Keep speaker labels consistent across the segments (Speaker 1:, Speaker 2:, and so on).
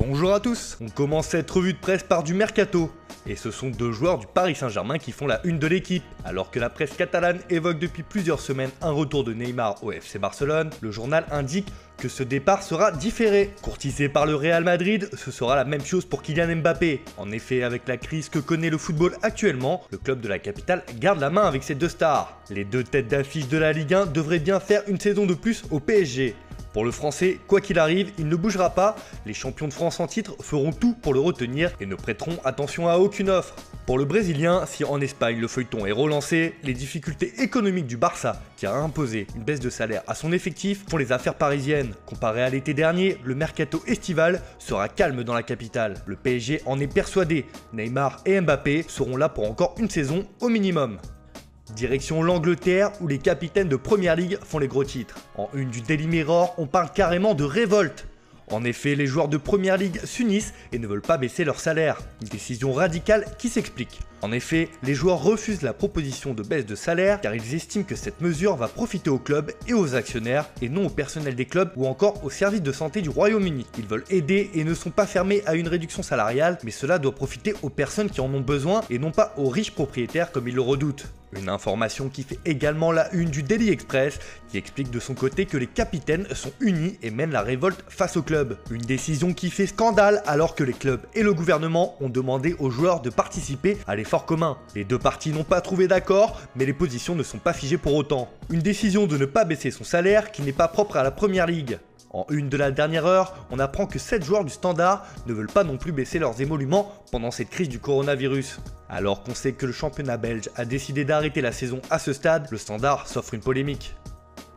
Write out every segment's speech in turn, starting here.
Speaker 1: Bonjour à tous, on commence cette revue de presse par du mercato. Et ce sont deux joueurs du Paris Saint-Germain qui font la une de l'équipe. Alors que la presse catalane évoque depuis plusieurs semaines un retour de Neymar au FC Barcelone, le journal indique que ce départ sera différé. Courtisé par le Real Madrid, ce sera la même chose pour Kylian Mbappé. En effet, avec la crise que connaît le football actuellement, le club de la capitale garde la main avec ses deux stars. Les deux têtes d'affiche de la Ligue 1 devraient bien faire une saison de plus au PSG. Pour le Français, quoi qu'il arrive, il ne bougera pas, les champions de France en titre feront tout pour le retenir et ne prêteront attention à aucune offre. Pour le Brésilien, si en Espagne le feuilleton est relancé, les difficultés économiques du Barça, qui a imposé une baisse de salaire à son effectif, font les affaires parisiennes. Comparé à l'été dernier, le mercato estival sera calme dans la capitale. Le PSG en est persuadé, Neymar et Mbappé seront là pour encore une saison au minimum. Direction l'Angleterre où les capitaines de Premier League font les gros titres. En une du Daily Mirror, on parle carrément de révolte. En effet, les joueurs de Premier League s'unissent et ne veulent pas baisser leur salaire. Une décision radicale qui s'explique. En effet, les joueurs refusent la proposition de baisse de salaire car ils estiment que cette mesure va profiter aux clubs et aux actionnaires et non au personnel des clubs ou encore au service de santé du Royaume-Uni. Ils veulent aider et ne sont pas fermés à une réduction salariale, mais cela doit profiter aux personnes qui en ont besoin et non pas aux riches propriétaires comme ils le redoutent. Une information qui fait également la une du Daily Express, qui explique de son côté que les capitaines sont unis et mènent la révolte face au club. Une décision qui fait scandale alors que les clubs et le gouvernement ont demandé aux joueurs de participer à l'effort commun. Les deux parties n'ont pas trouvé d'accord, mais les positions ne sont pas figées pour autant. Une décision de ne pas baisser son salaire qui n'est pas propre à la Première Ligue. En une de la dernière heure, on apprend que 7 joueurs du Standard ne veulent pas non plus baisser leurs émoluments pendant cette crise du coronavirus. Alors qu'on sait que le championnat belge a décidé d'arrêter la saison à ce stade, le Standard s'offre une polémique.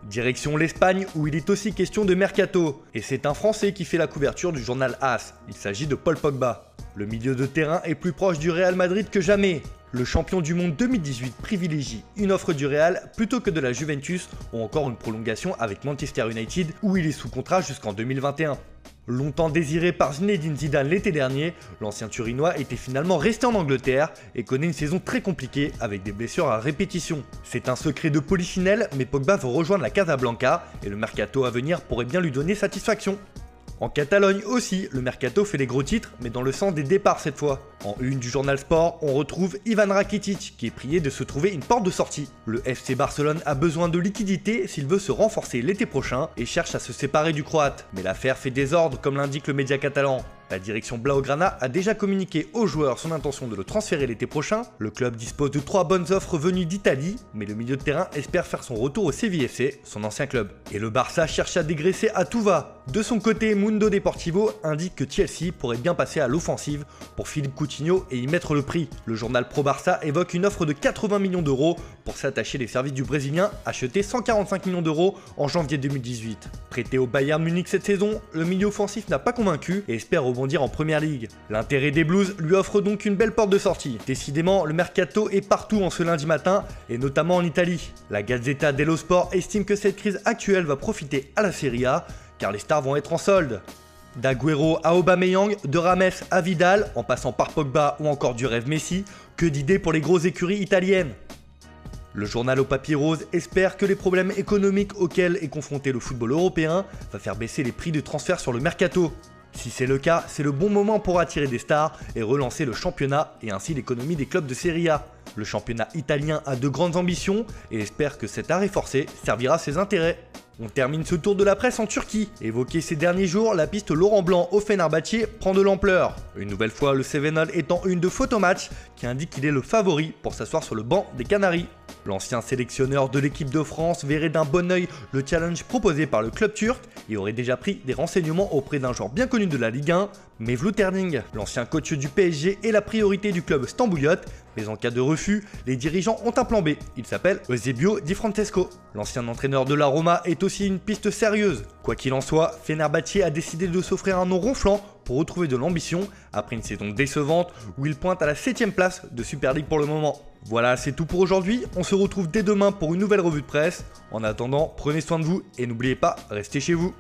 Speaker 1: Direction l'Espagne où il est aussi question de mercato. Et c'est un Français qui fait la couverture du journal AS. Il s'agit de Paul Pogba. Le milieu de terrain est plus proche du Real Madrid que jamais. Le champion du monde 2018 privilégie une offre du Real plutôt que de la Juventus ou encore une prolongation avec Manchester United où il est sous contrat jusqu'en 2021. Longtemps désiré par Zinedine Zidane l'été dernier, l'ancien Turinois était finalement resté en Angleterre et connaît une saison très compliquée avec des blessures à répétition. C'est un secret de polichinelle, mais Pogba veut rejoindre la Casablanca et le mercato à venir pourrait bien lui donner satisfaction. En Catalogne aussi, le mercato fait les gros titres, mais dans le sens des départs cette fois. En une du journal Sport, on retrouve Ivan Rakitic, qui est prié de se trouver une porte de sortie. Le FC Barcelone a besoin de liquidité s'il veut se renforcer l'été prochain et cherche à se séparer du Croate. Mais l'affaire fait désordre comme l'indique le média catalan. La direction Blaugrana a déjà communiqué aux joueurs son intention de le transférer l'été prochain. Le club dispose de 3 bonnes offres venues d'Italie, mais le milieu de terrain espère faire son retour au CVFC, son ancien club. Et le Barça cherche à dégraisser à tout va. De son côté, Mundo Deportivo indique que Chelsea pourrait bien passer à l'offensive pour Philippe Coutinho et y mettre le prix. Le journal Pro Barça évoque une offre de 80 millions d'euros pour s'attacher les services du Brésilien, acheté 145 millions d'euros en janvier 2018. Prêté au Bayern Munich cette saison, le milieu offensif n'a pas convaincu et espère rebondir en Première Ligue. L'intérêt des Blues lui offre donc une belle porte de sortie. Décidément, le mercato est partout en ce lundi matin et notamment en Italie. La Gazzetta dello Sport estime que cette crise actuelle va profiter à la Serie A car les stars vont être en solde. D'Agüero à Aubameyang, de Rames à Vidal, en passant par Pogba ou encore du rêve Messi, que d'idées pour les grosses écuries italiennes. Le journal au papier rose espère que les problèmes économiques auxquels est confronté le football européen va faire baisser les prix de transfert sur le mercato. Si c'est le cas, c'est le bon moment pour attirer des stars et relancer le championnat et ainsi l'économie des clubs de Serie A. Le championnat italien a de grandes ambitions et espère que cet arrêt forcé servira à ses intérêts. On termine ce tour de la presse en Turquie. Évoqué ces derniers jours, la piste Laurent Blanc au Fenerbahçe prend de l'ampleur. Une nouvelle fois, le Sevenol étant une de Photomatch qui indique qu'il est le favori pour s'asseoir sur le banc des Canaries. L'ancien sélectionneur de l'équipe de France verrait d'un bon œil le challenge proposé par le club turc et aurait déjà pris des renseignements auprès d'un joueur bien connu de la Ligue 1, Mevlut Terning. L'ancien coach du PSG est la priorité du club stambouliote, mais en cas de refus, les dirigeants ont un plan B. Il s'appelle Eusebio Di Francesco. L'ancien entraîneur de la Roma est aussi une piste sérieuse. Quoi qu'il en soit, Fenerbahçe a décidé de s'offrir un nom ronflant pour retrouver de l'ambition après une saison décevante où il pointe à la 7ème place de Super League pour le moment. Voilà, c'est tout pour aujourd'hui. On se retrouve dès demain pour une nouvelle revue de presse. En attendant, prenez soin de vous et n'oubliez pas, restez chez vous.